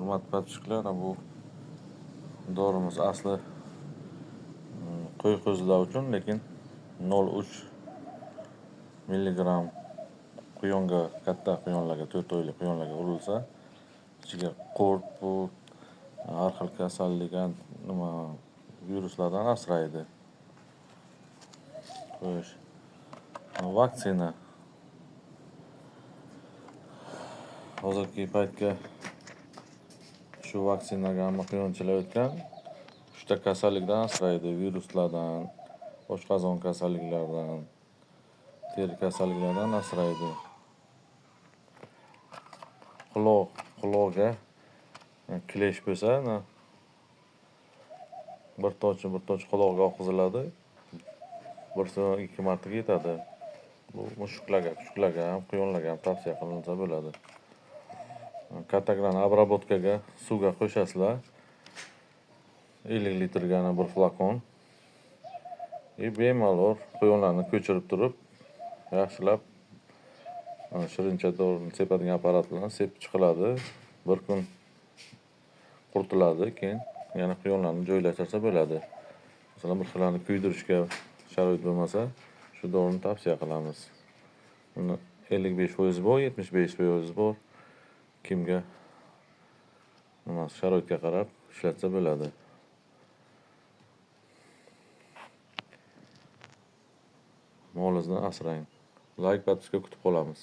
Hurmatli подписчиклар, bu dorimiz asli qo'y qo'zilar uchun, lekin 0,3 milligram quyonga, katta quyonlarga, 4 oylik quyonlarga urilsa, ichiga qurt, bu har xil kasallik, nima viruslardan asraydi. Xo'sh, vaksina hozirgi paytga shu vaksinaga hamma quyonchilar o'tgan 3 kasallikdan asraydi: viruslardan, oshqozon kasalliklaridan, teri kasalliklaridan asraydi. Quloqga kilesh bo'lsa, bir tochi quloqqa oqiziladi. Birsi 2 martaga yetadi. Bu mushuklarga, kuchuklarga ham, quyonlarga ham tavsiya qilinsa bo'ladi. Katagran obrabotkaga suvga qo'shasizlar. 50 litrga bir flakon. Bemalol quyonlarni ko'chirib turib, yaxshilab shirincha dorini sepadigan apparat bilan sepib chiqiladi. Bir kun quritiladi, keyin yana quyonlarni joylashtirsa bo'ladi. Masalan, bir xillarni kuydirishga sharoit bo'lmasa, shu dorini tavsiya qilamiz. Uni 55% bor, 75% bor. Kimga sharoitga qarab ishlatsa bo'ladi. Molingizni asrang. Like, podpiska kutib qolamiz.